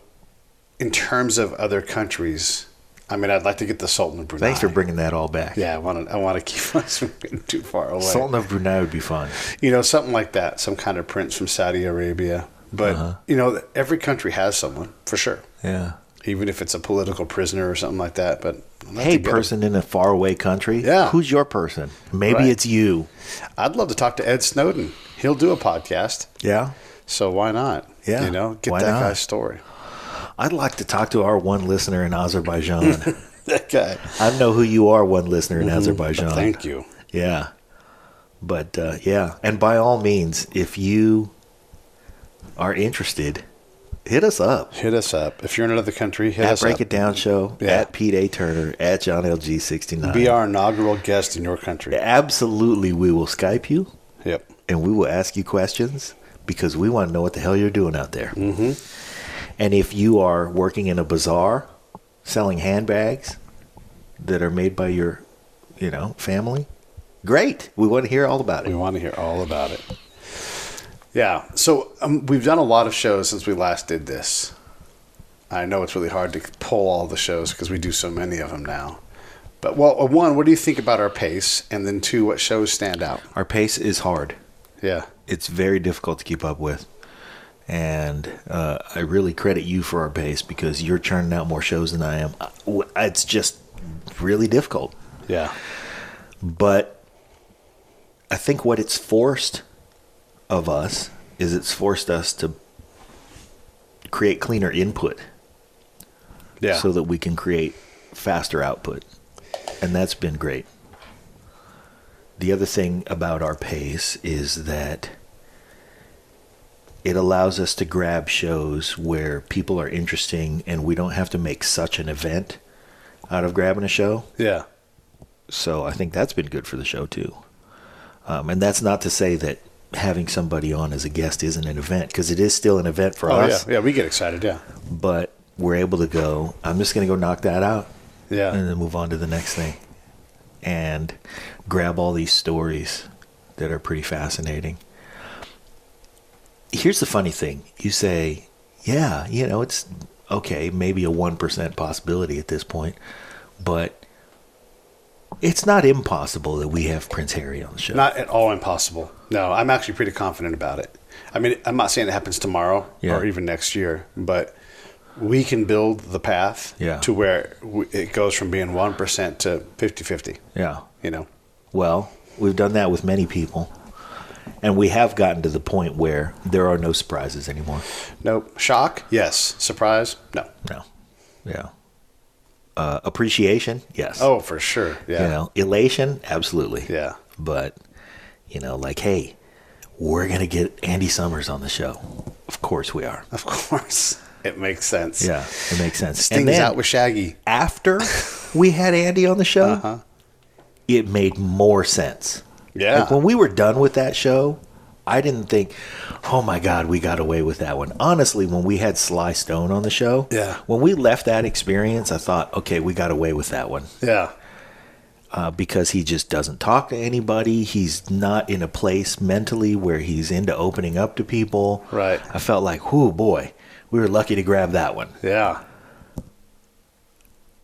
in terms of other countries, I mean, I'd like to get the Sultan of Brunei. Thanks for bringing that all back. Yeah, I want to keep us from getting too far away. Sultan of Brunei would be fun. Something like that. Some kind of prince from Saudi Arabia. But, every country has someone, for sure. Yeah. Even if it's a political prisoner or something like that. But hey, person in a faraway country. Yeah. Who's your person? Maybe it's you. I'd love to talk to Ed Snowden. He'll do a podcast. Yeah. So why not? Yeah. Get that guy's story. I'd like to talk to our one listener in Azerbaijan. That guy. I know who you are, one listener in Azerbaijan. Thank you. Yeah. But, And by all means, if you are interested, hit us up. If you're in another country, hit us up. At Break It Down Show, at Pete A. Turner, at John LG69. Be our inaugural guest in your country. Absolutely. We will Skype you. Yep. And we will ask you questions because we want to know what the hell you're doing out there. Mm-hmm. And if you are working in a bazaar selling handbags that are made by your, family, great. We want to hear all about it. Yeah. So we've done a lot of shows since we last did this. I know it's really hard to pull all the shows because we do so many of them now. But, one, what do you think about our pace? And then, two, what shows stand out? Our pace is hard. Yeah. It's very difficult to keep up with. And I really credit you for our pace because you're churning out more shows than I am. It's just really difficult. Yeah. But I think what it's forced of us is it's forced us to create cleaner input. Yeah. So that we can create faster output. And that's been great. The other thing about our pace is that it allows us to grab shows where people are interesting and we don't have to make such an event out of grabbing a show. Yeah. So I think that's been good for the show too. And that's not to say that having somebody on as a guest isn't an event, because it is still an event for us. Yeah, we get excited, yeah. But we're able to go, I'm just going to go knock that out. Yeah. And then move on to the next thing. And grab all these stories that are pretty fascinating. Here's the funny thing. You say, yeah, it's okay, maybe a 1% possibility at this point, but it's not impossible that we have Prince Harry on the show. Not at all impossible. No, I'm actually pretty confident about it. I mean, I'm not saying it happens tomorrow or even next year, but we can build the path to where it goes from being 1% to 50-50. Yeah. Well, we've done that with many people. And we have gotten to the point where there are no surprises anymore. Nope. Shock? Yes. Surprise? No. No. Yeah. Appreciation? Yes. Oh, for sure. Yeah. Elation? Absolutely. Yeah. But, like, hey, we're going to get Andy Summers on the show. Of course we are. Of course. It makes sense. Yeah, it makes sense. Sting's out with Shaggy. After we had Andy on the show, it made more sense. Yeah. Like when we were done with that show, I didn't think, oh my God, we got away with that one. Honestly, when we had Sly Stone on the show, when we left that experience, I thought, okay, we got away with that one. Yeah. Because he just doesn't talk to anybody. He's not in a place mentally where he's into opening up to people. Right. I felt like, whoo, boy, we were lucky to grab that one. Yeah.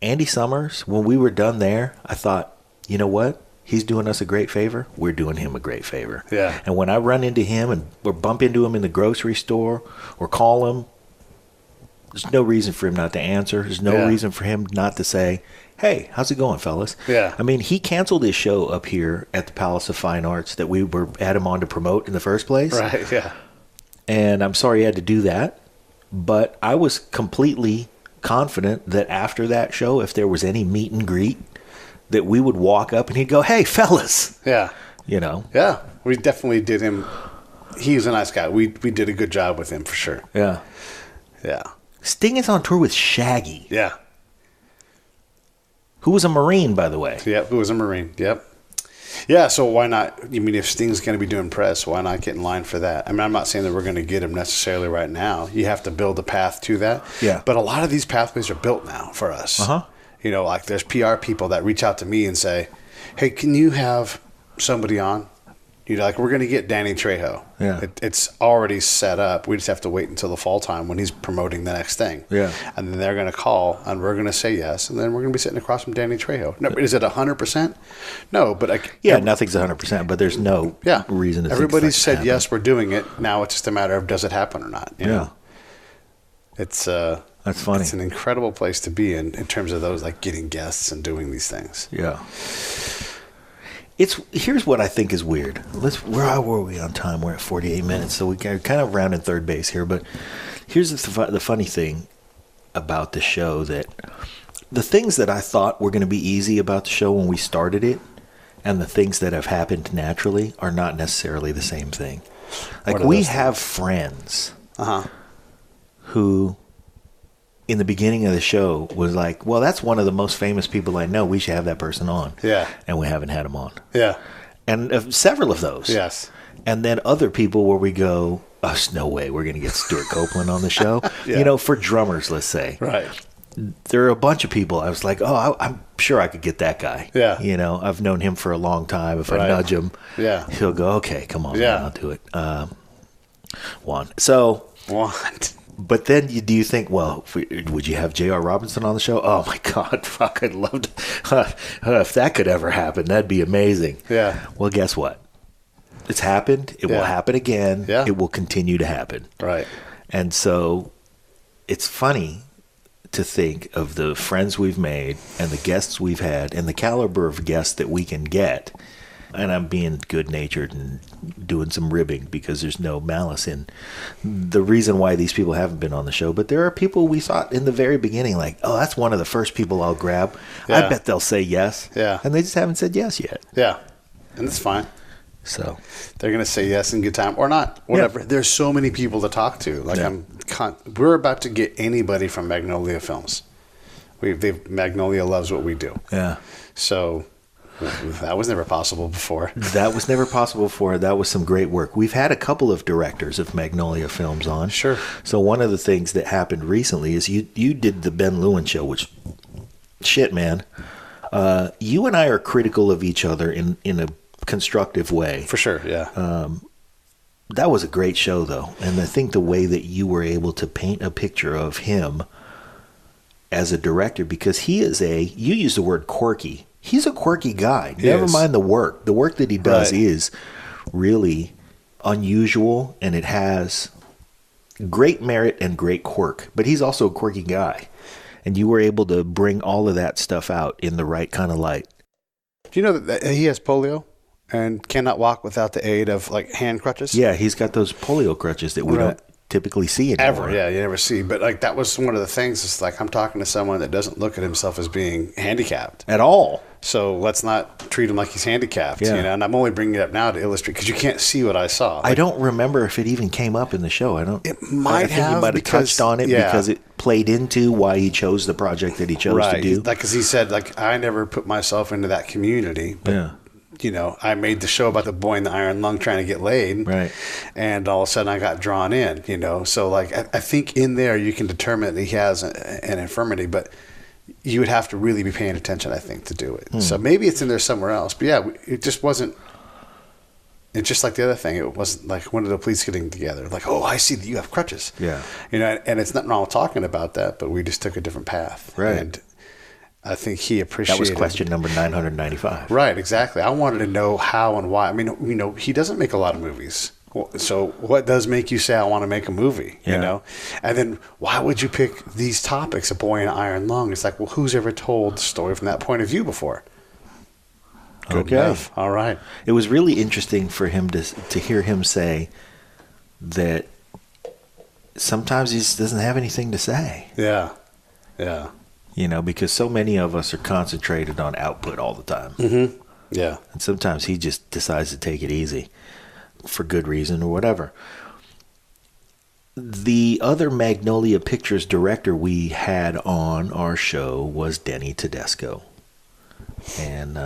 Andy Summers, when we were done there, I thought, you know what? He's doing us a great favor. We're doing him a great favor. Yeah. And when I run into him or bump into him in the grocery store or call him, there's no reason for him not to answer. There's no reason for him not to say, hey, how's it going, fellas? Yeah. I mean, he canceled his show up here at the Palace of Fine Arts that we had him on to promote in the first place. Right, yeah. And I'm sorry he had to do that. But I was completely confident that after that show, if there was any meet and greet, that we would walk up and he'd go, hey, fellas. Yeah. Yeah. We definitely did him. He's a nice guy. We did a good job with him for sure. Yeah. Yeah. Sting is on tour with Shaggy. Yeah. Who was a Marine, by the way. Yep, who was a Marine. Yep. Yeah, so why not? I mean, if Sting's going to be doing press, why not get in line for that? I mean, I'm not saying that we're going to get him necessarily right now. You have to build a path to that. Yeah. But a lot of these pathways are built now for us. Uh-huh. Like there's PR people that reach out to me and say, hey, can you have somebody on? Like, we're going to get Danny Trejo. Yeah. It's already set up. We just have to wait until the fall time when he's promoting the next thing. Yeah. And then they're going to call, and we're going to say yes, and then we're going to be sitting across from Danny Trejo. No, is it 100%? No, but nothing's 100%, but there's no reason to everybody think said yes, we're doing it. Now it's just a matter of does it happen or not. You know? It's that's funny. It's an incredible place to be in terms of those, like, getting guests and doing these things. Yeah. Here's what I think is weird. Where were we on time? We're at 48 minutes, so we kind of rounding third base here. But here's the funny thing about the show, that the things that I thought were going to be easy about the show when we started it, and the things that have happened naturally are not necessarily the same thing. Like, we have friends who, in the beginning of the show, was like, well, that's one of the most famous people I know. We should have that person on. Yeah. And we haven't had him on. Yeah. And several of those. Yes. And then other people where we go, oh, there's no way we're going to get Stuart Copeland on the show. For drummers, let's say. Right. There are a bunch of people. I was like, oh, I'm sure I could get that guy. Yeah. I've known him for a long time. If I nudge him, he'll go, okay, come on, man, I'll do it. Juan. But then do you think, well, would you have J.R. Robinson on the show? Oh, my God, fuck, I'd love to. If that could ever happen, that'd be amazing. Yeah. Well, guess what? It's happened. It will happen again. Yeah. It will continue to happen. Right. And so it's funny to think of the friends we've made and the guests we've had and the caliber of guests that we can get and I'm being good-natured and doing some ribbing because there's no malice in the reason why these people haven't been on the show. But there are people we saw in the very beginning, like, oh, that's one of the first people I'll grab. Yeah. I bet they'll say yes. Yeah. And they just haven't said yes yet. Yeah. And it's fine. So they're going to say yes in good time or not, whatever. Yeah. There's so many people to talk to. Like we're about to get anybody from Magnolia Films. Magnolia loves what we do. Yeah. So that was never possible before. That was never possible before. That was some great work. We've had a couple of directors of Magnolia Films on. Sure. So one of the things that happened recently is you did the Ben Lewin show, which, shit, man. You and I are critical of each other in a constructive way. For sure, yeah. That was a great show, though. And I think the way that you were able to paint a picture of him as a director, because he is you use the word quirky. He's a quirky guy. Never mind the work. The work that he does is really unusual, and it has great merit and great quirk. But he's also a quirky guy. And you were able to bring all of that stuff out in the right kind of light. Do you know that he has polio and cannot walk without the aid of like hand crutches? Yeah, he's got those polio crutches that we don't typically see anymore. Ever, yeah, you never see. But like that was one of the things. It's like I'm talking to someone that doesn't look at himself as being handicapped At all. So let's not treat him like he's handicapped. Yeah. You know, and I'm only bringing it up now to illustrate because you can't see what I saw. Like, I don't remember if it even came up in the show. It might I think have he might have touched on it because it played into why he chose the project that he chose to do. Like, because he said, like, I never put myself into that community. But, you know, I made the show about the boy in the iron lung trying to get laid. Right. And all of a sudden I got drawn in, you know. So, like, I think in there you can determine that he has an infirmity, but you would have to really be paying attention, I think, to do it. So maybe it's in there somewhere else. But, yeah, it just wasn't. It's just like the other thing. It wasn't like one of the police getting together. Like, oh, I see that you have crutches. Yeah. You know, and it's nothing wrong with talking about that, but we just took a different path. Right. And I think he appreciated. That was question number 995. Right, exactly. I wanted to know how and why. I mean, you know, he doesn't make a lot of movies. So what does make you say, I want to make a movie, you know? And then why would you pick these topics, a boy in an iron lung? It's like, well, who's ever told the story from that point of view before? Good enough. All right. It was really interesting for him to hear him say that sometimes he just doesn't have anything to say. Yeah. Yeah. You know, because so many of us are concentrated on output all the time. Mm-hmm. Yeah. And sometimes he just decides to take it easy for good reason or whatever. The other Magnolia Pictures director we had on our show was Denny Tedesco. And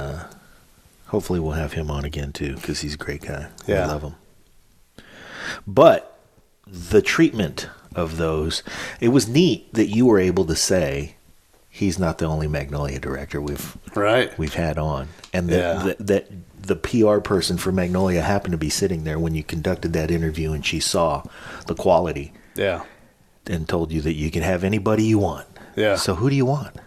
hopefully we'll have him on again too, because he's a great guy. Yeah. I love him. But the treatment of those, it was neat that you were able to say he's not the only Magnolia director we've had on. And that the PR person for Magnolia happened to be sitting there when you conducted that interview, and she saw the quality. Yeah. And told you that you can have anybody you want. Yeah. So who do you want?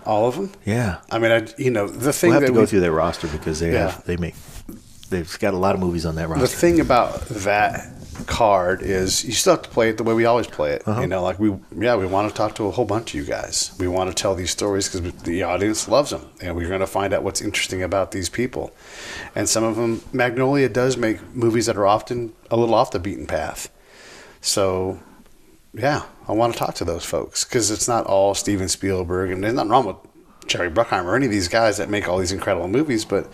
All of them? Yeah. I mean, the thing we'll have to go through their roster because they've got a lot of movies on that roster. The thing about that card is you still have to play it the way we always play it. You know, like we want to talk to a whole bunch of you guys. We want to tell these stories because the audience loves them, and we're going to find out what's interesting about these people. And some of them, Magnolia does make movies that are often a little off the beaten path. So, yeah, I want to talk to those folks because it's not all Steven Spielberg, and there's nothing wrong with Jerry Bruckheimer or any of these guys that make all these incredible movies, but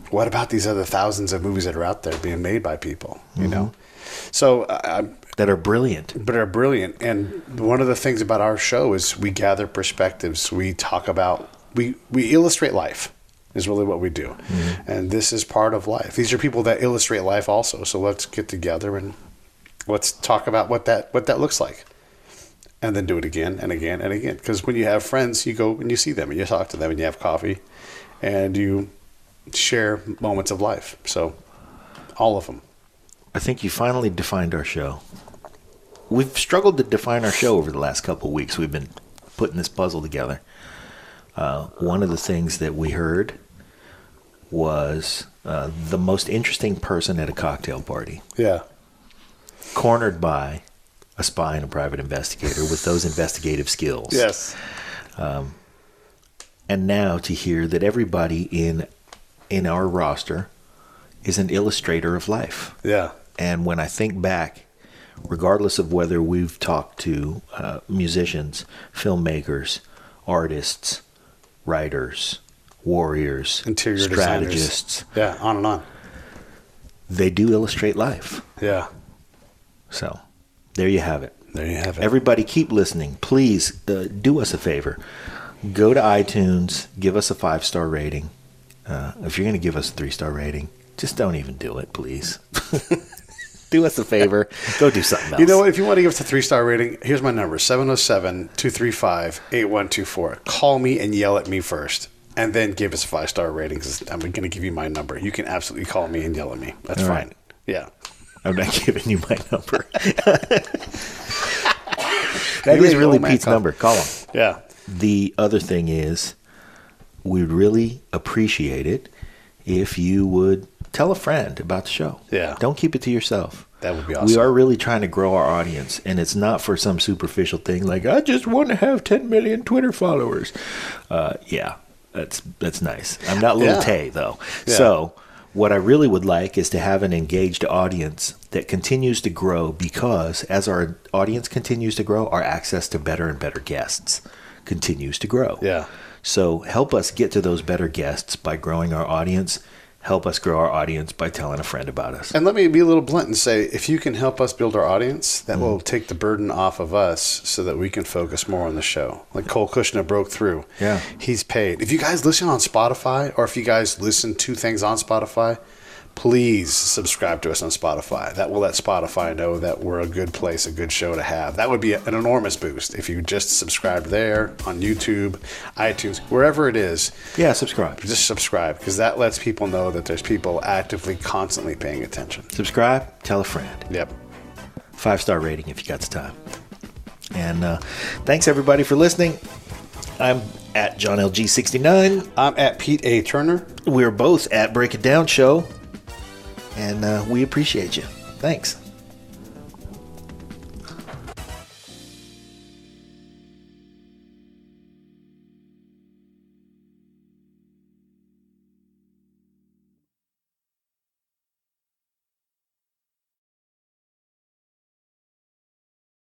what about these other thousands of movies that are out there being made by people, you know? So that are brilliant. But are brilliant. And one of the things about our show is we gather perspectives. We talk about, we illustrate life is really what we do. And this is part of life. These are people that illustrate life also. So let's get together and let's talk about what that looks like. And then do it again and again and again. Because when you have friends, you go and you see them and you talk to them and you have coffee and you share moments of life. So all of them. I think you finally defined our show. We've struggled to define our show over the last couple of weeks. We've been putting this puzzle together. One of the things that we heard was the most interesting person at a cocktail party. Yeah. Cornered by a spy and a private investigator with those investigative skills. Yes. And now to hear that everybody in in our roster is an illustrator of life. Yeah. And when I think back, regardless of whether we've talked to musicians, filmmakers, artists, writers, warriors, Interior strategists. Designers. Yeah, on and on. They do illustrate life. Yeah. So there you have it. There you have it. Everybody keep listening. Please do us a favor. Go to iTunes. Give us a 5-star rating. If you're going to give us a 3-star rating, just don't even do it, please. Do us a favor. Go do something else. You know what? If you want to give us a 3-star rating, here's my number, 707-235-8124. Call me and yell at me first, and then give us a 5-star rating, because I'm going to give you my number. You can absolutely call me and yell at me. That's All fine. right. Yeah. I'm not giving you my number. That is really Pete's number. Call him. Yeah. The other thing is, we'd really appreciate it if you would tell a friend about the show. Yeah. Don't keep it to yourself. That would be awesome. We are really trying to grow our audience, and it's not for some superficial thing like, I just want to have 10 million Twitter followers. Yeah, that's nice. I'm not Lil Tay, though. Yeah. So what I really would like is to have an engaged audience that continues to grow, because as our audience continues to grow, our access to better and better guests continues to grow. Yeah. So help us get to those better guests by growing our audience. Help us grow our audience by telling a friend about us. And let me be a little blunt and say, if you can help us build our audience, that will take the burden off of us so that we can focus more on the show. Like Cole Kushner broke through. Yeah. He's paid. If you guys listen on Spotify, or if you guys listen to things on Spotify, please subscribe to us on Spotify. That will let Spotify know that we're a good place, a good show to have. That would be an enormous boost if you just subscribe there, on YouTube, iTunes, wherever it is. Yeah, subscribe. Just subscribe, because that lets people know that there's people actively, constantly paying attention. Subscribe, tell a friend. Yep. 5-star rating if you got the time. And thanks, everybody, for listening. I'm at JohnLG69. I'm at Pete A. Turner. We're both at Break It Down Show. And we appreciate you. Thanks.